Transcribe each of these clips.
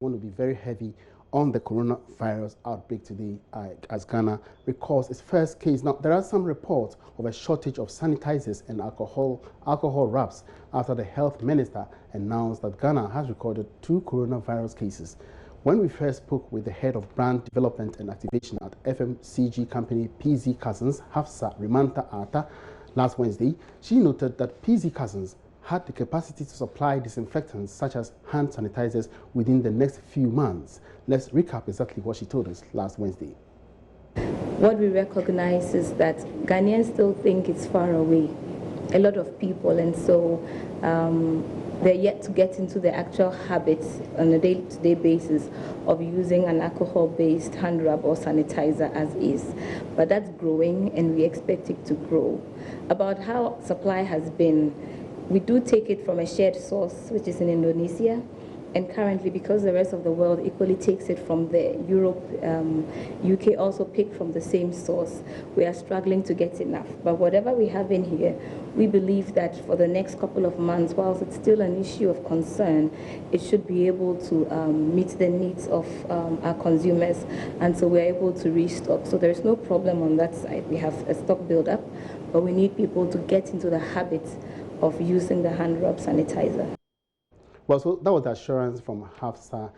want to be very heavy on the coronavirus outbreak today as Ghana records its first case. Now, there are some reports of a shortage of sanitizers and alcohol wraps after the health minister announced that Ghana has recorded 2 coronavirus cases. When we first spoke with the head of brand development and activation at FMCG company PZ Cousins, Hafsa Rimanta Ata, last Wednesday, she noted that PZ Cousins had the capacity to supply disinfectants such as hand sanitizers within the next few months. Let's recap exactly what she told us last Wednesday. What we recognize is that Ghanaians still think it's far away, a lot of people, and so they're yet to get into the actual habits on a day-to-day basis of using an alcohol-based hand rub or sanitizer as is. But that's growing, and we expect it to grow. About how supply has been, we do take it from a shared source, which is in Indonesia, and currently, because the rest of the world equally takes it from there, Europe, UK also pick from the same source, we are struggling to get enough. But whatever we have in here, we believe that for the next couple of months, whilst it's still an issue of concern, it should be able to meet the needs of our consumers, and so we're able to restock. So there's no problem on that side. We have a stock buildup, but we need people to get into the habit of using the hand rub sanitizer. Well, so that was the assurance from Hafsa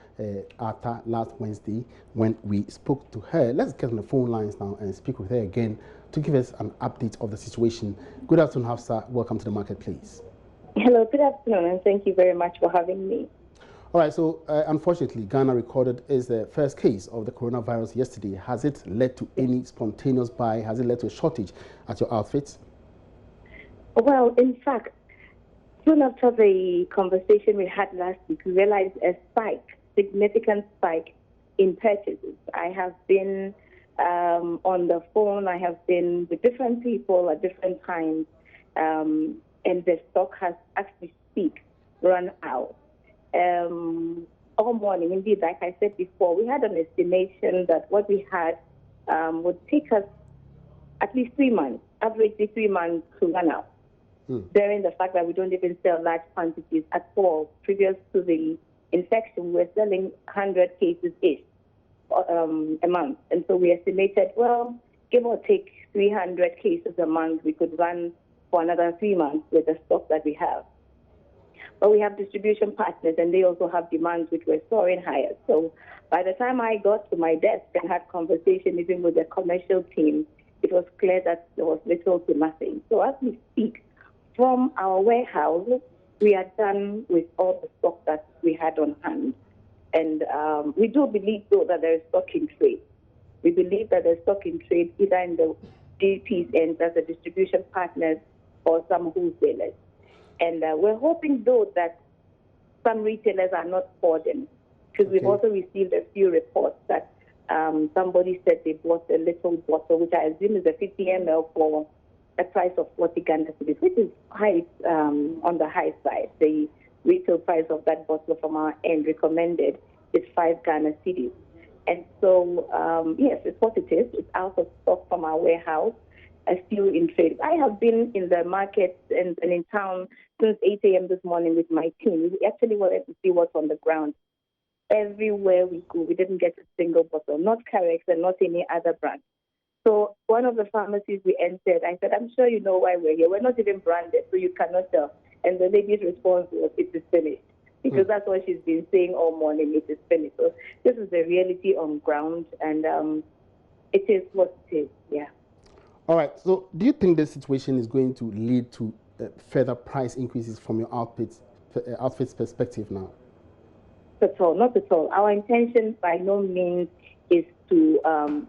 Atta last Wednesday when we spoke to her. Let's get on the phone lines now and speak with her again to give us an update of the situation. Good afternoon, Hafsa. Welcome to the marketplace. Hello, good afternoon, and thank you very much for having me. All right, so unfortunately, Ghana recorded its first case of the coronavirus yesterday. Has it led to any spontaneous buy? Has it led to a shortage at your outfits? Well, in fact, soon after the conversation we had last week, we realized a significant spike in purchases. I have been on the phone, I have been with different people at different times, and the stock has, as we speak, run out. All morning, indeed, like I said before, we had an estimation that what we had would take us at least 3 months, averagely 3 months to run out. Bearing the fact that we don't even sell large quantities at all. Previous to the infection, we were selling 100 cases-ish a month. And so we estimated, well, give or take 300 cases a month, we could run for another 3 months with the stock that we have. But we have distribution partners, and they also have demands which were soaring higher. So by the time I got to my desk and had conversation even with the commercial team, it was clear that there was little to nothing. So as we speak, from our warehouse, we are done with all the stock that we had on hand. And we do believe, though, that there is stock in trade. We believe that there's stock in trade either in the DP's end as a distribution partners or some wholesalers. And we're hoping, though, that some retailers are not hoarding, because we've also received a few reports that somebody said they bought a little bottle, which I assume is a 50 ml for a price of 40 Ghana cedis, which is high on the high side. The retail price of that bottle from our end recommended is 5 Ghana cedis. And so, yes, it's what it is. It's out of stock from our warehouse, still in trade. I have been in the market and in town since 8 a.m. this morning with my team. We actually wanted to see what's on the ground. Everywhere we go, we didn't get a single bottle, not Carex and not any other brand. So one of the pharmacies we entered, I said, I'm sure you know why we're here. We're not even branded, so you cannot tell. And the lady's response was, it is finished. Because that's what she's been saying all morning, it is finished. So this is the reality on ground, and it is what it is, yeah. All right, so do you think this situation is going to lead to further price increases from your outfits perspective now? Not at all, not at all. Our intention by no means is to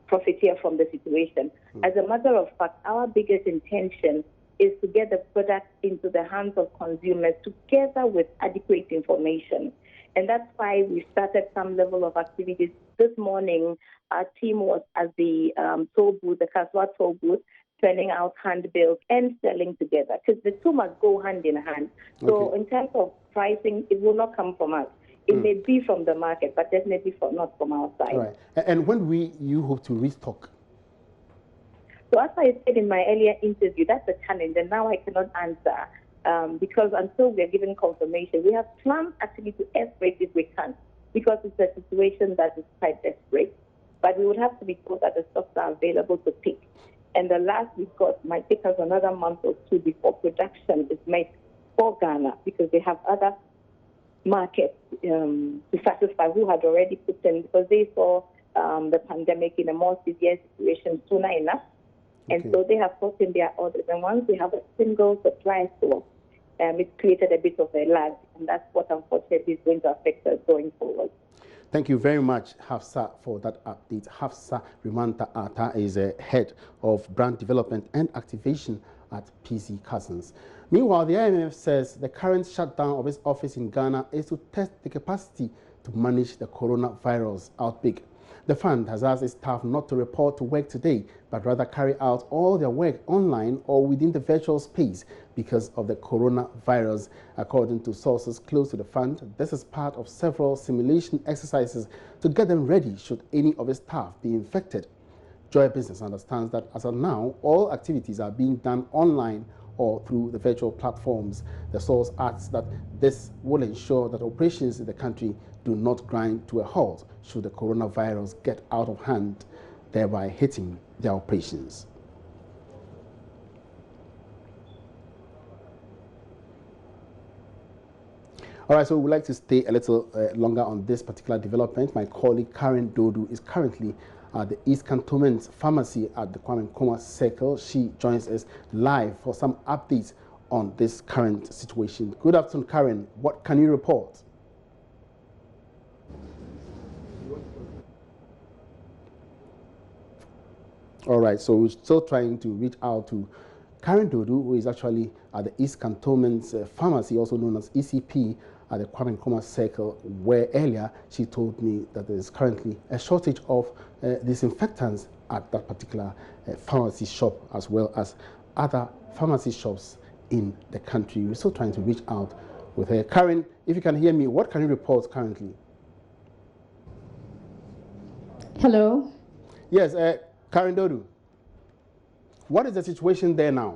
profiteer from the situation. As a matter of fact, our biggest intention is to get the product into the hands of consumers together with adequate information. And that's why we started some level of activities. This morning, our team was at the toll booth, the Kaswa toll booth, sending out handbills and selling together, because the two must go hand in hand. So in terms of pricing, it will not come from us. It may be from the market, but definitely not from our side. Right. And when you hope to restock? So as I said in my earlier interview, that's a challenge, and now I cannot answer because until we are given confirmation, we have plans actually to air freight if we can. because it's a situation that is quite desperate. But we would have to be told that the stocks are available to pick. And the last we've got might take us another month or two before production is made for Ghana, because they have other markets to satisfy who had already put in, because they saw the pandemic in a more severe situation sooner enough. And so they have put in their orders. And once we have a single supply source, it's created a bit of a lag. And that's what unfortunately is going to affect us going forward. Thank you very much, Hafsa, for that update. Hafsa Rimanta Ata is a head of brand development and activation at PC Cousins. Meanwhile, the IMF says the current shutdown of its office in Ghana is to test the capacity to manage the coronavirus outbreak. The fund has asked its staff not to report to work today, but rather carry out all their work online or within the virtual space because of the coronavirus. According to sources close to the fund, this is part of several simulation exercises to get them ready should any of its staff be infected. Joy Business understands that as of now, all activities are being done online or through the virtual platforms. The source adds that this will ensure that operations in the country do not grind to a halt should the coronavirus get out of hand, thereby hitting their operations. All right, so we would like to stay a little longer on this particular development. My colleague Karen Dodu is currently at the East Cantonment Pharmacy at the Kwame Nkrumah Circle. She joins us live for some updates on this current situation. Good afternoon, Karen. What can you report? All right, so we're still trying to reach out to Karen Dodu, who is actually at the East Cantonment Pharmacy, also known as ECP, at the Kwame Nkrumah Circle, where earlier she told me that there is currently a shortage of disinfectants at that particular pharmacy shop, as well as other pharmacy shops in the country. We're still trying to reach out with her. Karen, if you can hear me, what can you report currently? Hello? Yes, Karen Dodu, what is the situation there now?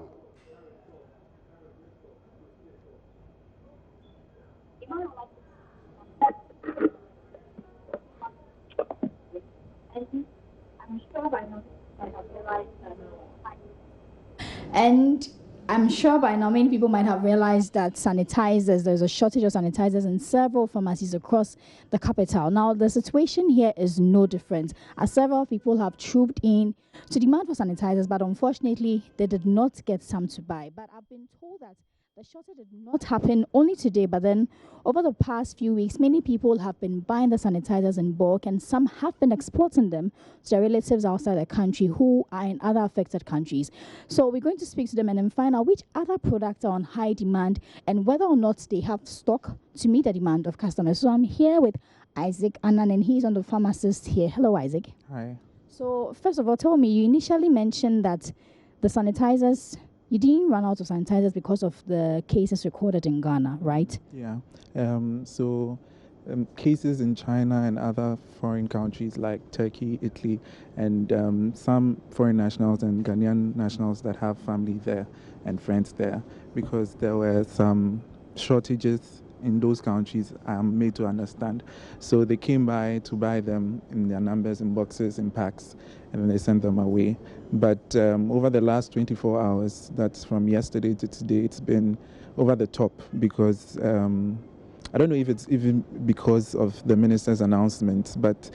And I'm sure by now many people might have realized that sanitizers, there's a shortage of sanitizers in several pharmacies across the capital. Now, the situation here is no different, as several people have trooped in to demand for sanitizers, but unfortunately, they did not get some to buy. But I've been told that the shortage did not happen only today, but then over the past few weeks, many people have been buying the sanitizers in bulk, and some have been exporting them to their relatives outside the country who are in other affected countries. So we're going to speak to them and then find out which other products are on high demand and whether or not they have stock to meet the demand of customers. So I'm here with Isaac Annan, and he's on the pharmacist here. Hello, Isaac. Hi. So first of all, tell me, you initially mentioned that the sanitizers, you didn't run out of sanitizers because of the cases recorded in Ghana, right? Yeah. Cases in China and other foreign countries like Turkey, Italy, and some foreign nationals and Ghanaian nationals that have family there and friends there, because there were some shortages in those countries, I'm made to understand. So they came by to buy them in their numbers, in boxes, in packs, and then they sent them away. But over the last 24 hours, that's from yesterday to today, it's been over the top, because I don't know if it's even because of the minister's announcement, but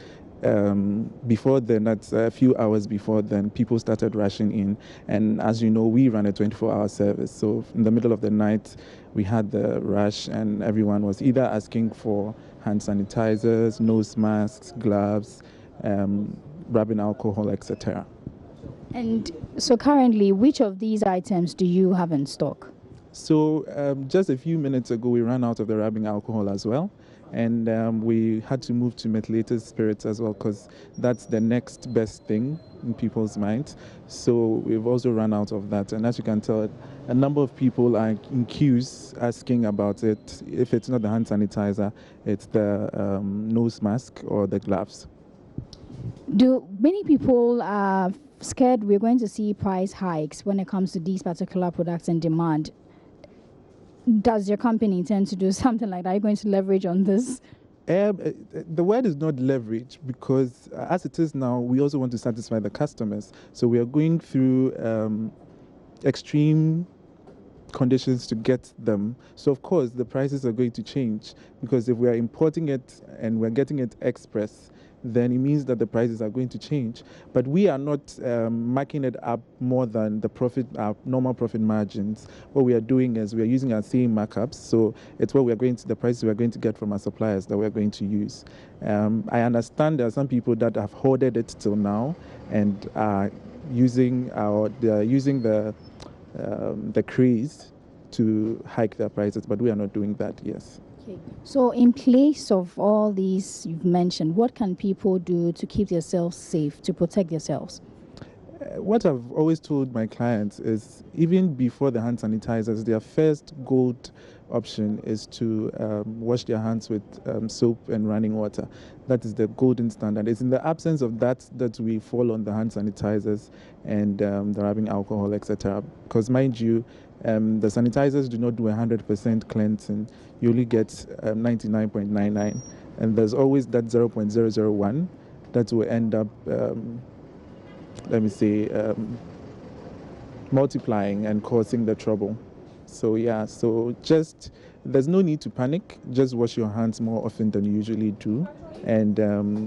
before then, that's a few hours before then, people started rushing in. And as you know, we run a 24-hour service. So in the middle of the night, we had the rush, and everyone was either asking for hand sanitizers, nose masks, gloves, rubbing alcohol, etc. And so currently, which of these items do you have in stock? So just a few minutes ago, we ran out of the rubbing alcohol as well. And we had to move to methylated spirits as well, because that's the next best thing in people's minds. So we've also run out of that. And as you can tell, a number of people are in queues asking about it. If it's not the hand sanitizer, it's the nose mask or the gloves. Do many people are scared we're going to see price hikes when it comes to these particular products and demand? Does your company intend to do something like that? Are you going to leverage on this? The word is not leverage, because as it is now, we also want to satisfy the customers. So we are going through extreme conditions to get them. So of course the prices are going to change, because if we are importing it and we're getting it express, then it means that the prices are going to change. But we are not marking it up more than the profit, our normal profit margins. What we are doing is we are using our same markups. So it's what we are going to, the prices we are going to get from our suppliers that we are going to use. I understand there are some people that have hoarded it till now and are using the craze to hike their prices, but we are not doing that. Yes. Okay. So in place of all these you've mentioned, what can people do to keep themselves safe, to protect themselves? What I've always told my clients is, even before the hand sanitizers, their first gold option is to wash their hands with soap and running water. That is the golden standard. It's in the absence of that that we fall on the hand sanitizers and the rubbing alcohol, etc. Because mind you, the sanitizers do not do 100% cleansing. You only get 99.99, and there's always that 0.001 that will end up multiplying and causing the trouble. So yeah, so just, there's no need to panic. Just wash your hands more often than you usually do, and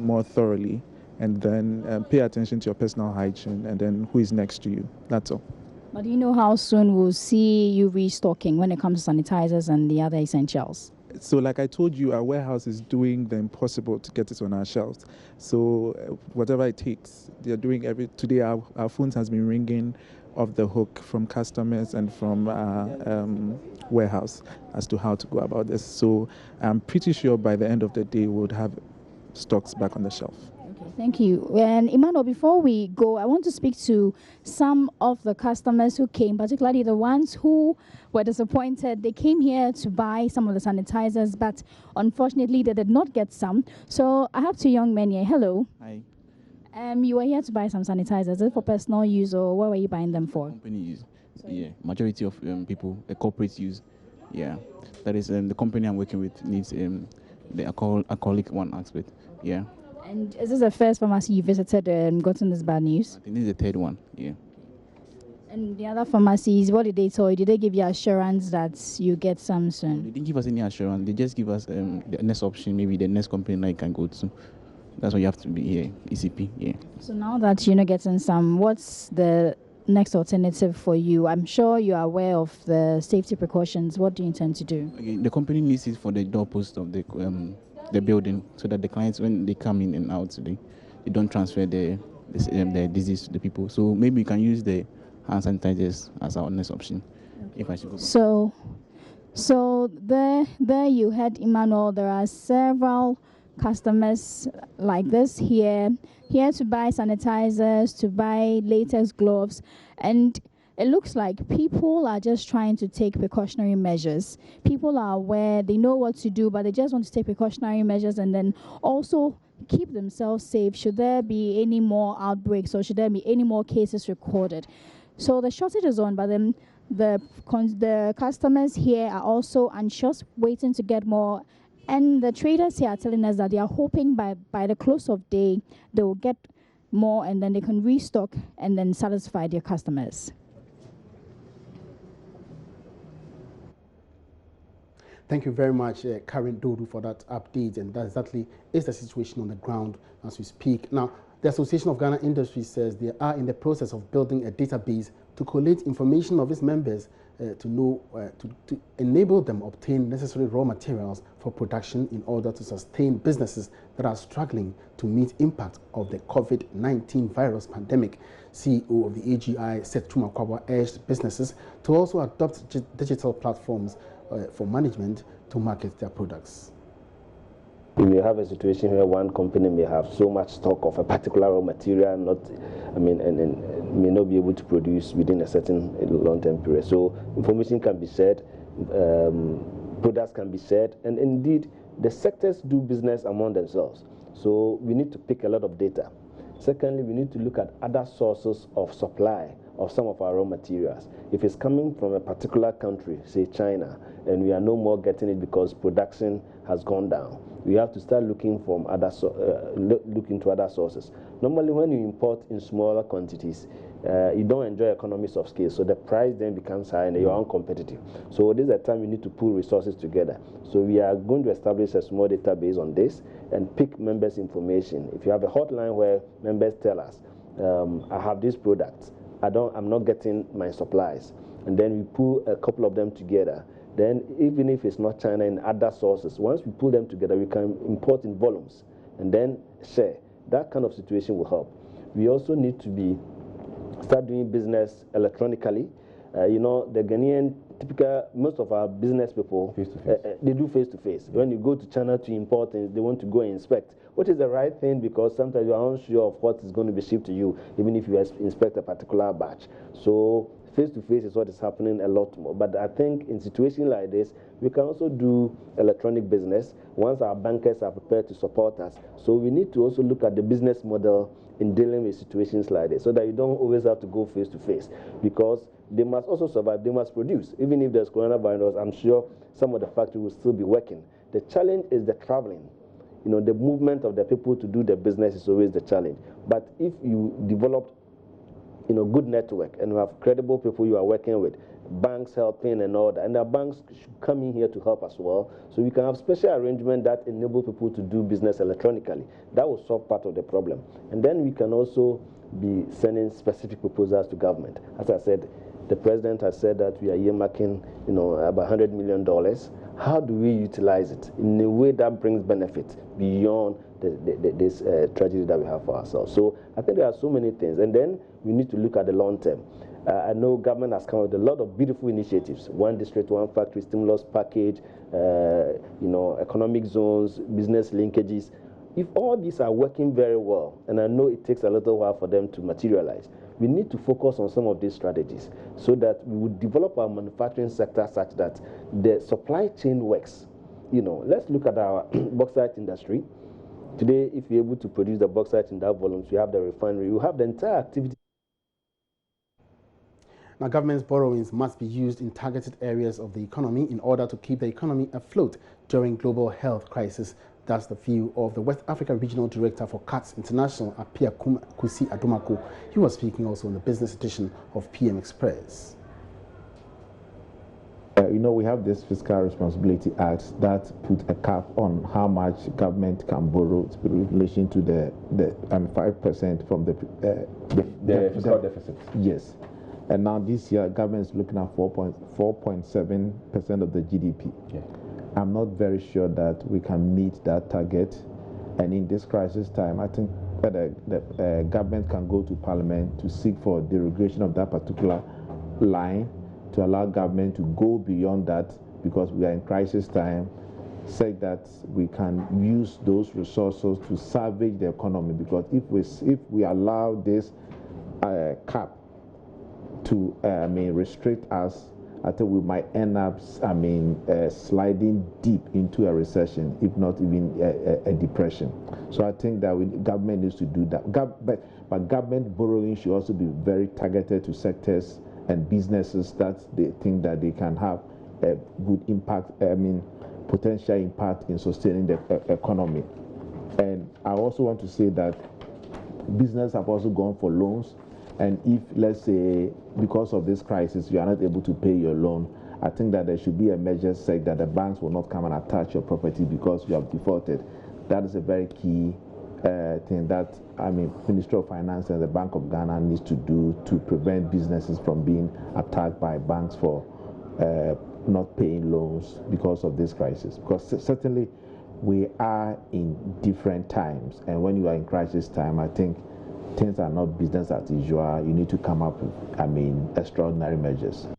more thoroughly, and then pay attention to your personal hygiene, and then who is next to you. That's all. But do you know how soon we'll see you restocking when it comes to sanitizers and the other essentials? So like I told you, our warehouse is doing the impossible to get it on our shelves. So whatever it takes, they're doing today our phones has been ringing off the hook from customers and from our warehouse as to how to go about this. So I'm pretty sure by the end of the day we'll have stocks back on the shelf. Okay, thank you. And Emmanuel, before we go, I want to speak to some of the customers who came, particularly the ones who were disappointed. They came here to buy some of the sanitizers, but unfortunately they did not get some. So I have two young men here. Hello. Hi. You were here to buy some sanitizers. Is it for personal use, or what were you buying them for? Company use. Yeah, majority of people, corporate use. Yeah, that is the company I'm working with needs the alcoholic one aspect. Yeah. And is this the first pharmacy you visited and gotten this bad news? I think this is the third one. Yeah. And the other pharmacies, what did they tell you? Did they give you assurance that you get some soon? They didn't give us any assurance. They just give us the next option, maybe the next company that you can go to. That's why you have to be here, ECP. Yeah. So now that you're not getting some, what's the next alternative for you? I'm sure you are aware of the safety precautions. What do you intend to do? Okay, the company needs it for the doorpost of the building, so that the clients, when they come in and out, they don't transfer the disease to the people. So maybe we can use the hand sanitizers as our next option. Okay. If I should go back. So there you heard Emmanuel. There are several customers like this here to buy sanitizers, to buy latex gloves, and it looks like people are just trying to take precautionary measures. People are aware, they know what to do, but they just want to take precautionary measures and then also keep themselves safe should there be any more outbreaks or should there be any more cases recorded. So the shortage is on, but then the customers here are also anxious, waiting to get more. And the traders here are telling us that they are hoping by the close of day they will get more, and then they can restock and then satisfy their customers. Thank you very much, Karen Dodu, for that update. And that exactly is the situation on the ground as we speak. Now, the Association of Ghana Industries says they are in the process of building a database to collate information of its members to enable them obtain necessary raw materials for production in order to sustain businesses that are struggling to meet impact of the COVID-19 virus pandemic. CEO of the AGI, Setu Makwabwa, urged businesses to also adopt digital platforms for management to market their products. You may have a situation where one company may have so much stock of a particular raw material, and may not be able to produce within a certain long-term period. So information can be shared, products can be shared, and indeed the sectors do business among themselves. So we need to pick a lot of data. Secondly, we need to look at other sources of supply of some of our raw materials. If it's coming from a particular country, say China, and we are no more getting it because production has gone down, we have to start looking from look into other sources. Normally, when you import in smaller quantities, you don't enjoy economies of scale, so the price then becomes high and you're uncompetitive. So this is a time you need to pull resources together. So we are going to establish a small database on this and pick members' information. If you have a hotline where members tell us, I have these products, I'm not getting my supplies, and then we pull a couple of them together. Then even if it's not China and other sources, once we pull them together, we can import in volumes and then share. That kind of situation will help. We also need to start doing business electronically. You know, the Ghanaian most of our business people, they do face-to-face. When you go to China to import things, they want to go and inspect, which is the right thing because sometimes you are unsure of what is going to be shipped to you, even if you inspect a particular batch. So face-to-face is what is happening a lot more. But I think in situations like this, we can also do electronic business once our bankers are prepared to support us. So we need to also look at the business model in dealing with situations like this so that you don't always have to go face-to-face, because they must also survive, they must produce. Even if there's coronavirus, I'm sure some of the factories will still be working. The challenge is the traveling. You know, the movement of the people to do the business is always the challenge. But if you develop good network and you have credible people you are working with, banks helping and all that, and the banks should come in here to help as well, so we can have special arrangement that enable people to do business electronically. That will solve part of the problem. And then we can also be sending specific proposals to government. As I said, the president has said that we are earmarking about $100 million. How do we utilize it in a way that brings benefit beyond this tragedy that we have for ourselves? So I think there are so many things, and then we need to look at the long term. I know government has come up with a lot of beautiful initiatives: one district, one factory, stimulus package, economic zones, business linkages. If all these are working very well, and I know it takes a little while for them to materialize, we need to focus on some of these strategies so that we would develop our manufacturing sector such that the supply chain works. Let's look at our bauxite industry. Today, if you're able to produce the bauxite in that volume, you have the refinery, you have the entire activity. Now, government's borrowings must be used in targeted areas of the economy in order to keep the economy afloat during global health crisis. That's the view of the West Africa Regional Director for CATS International, Kusi Adomako. He was speaking also in the business edition of PM Express. We have this Fiscal Responsibility Act that put a cap on how much government can borrow in relation to the 5% from the fiscal deficit. Yes. And now this year, government is looking at 4.7% of the GDP. Yeah. I'm not very sure that we can meet that target. And in this crisis time, I think that the government can go to Parliament to seek for derogation of that particular line to allow government to go beyond that, because we are in crisis time, say that we can use those resources to salvage the economy. Because if we allow this cap to restrict us, I think we might end up sliding deep into a recession, if not even a depression. So I think that government needs to do that. But government borrowing should also be very targeted to sectors and businesses that they think that they can have a good impact, potential impact in sustaining the economy. And I also want to say that business have also gone for loans. And if, let's say, because of this crisis, you are not able to pay your loan, I think that there should be a measure saying that the banks will not come and attach your property because you have defaulted. That is a very key thing that Ministry of Finance and the Bank of Ghana needs to do to prevent businesses from being attacked by banks for not paying loans because of this crisis. Because certainly we are in different times, and when you are in crisis time, I think things are not business as usual. You need to come up with, extraordinary measures.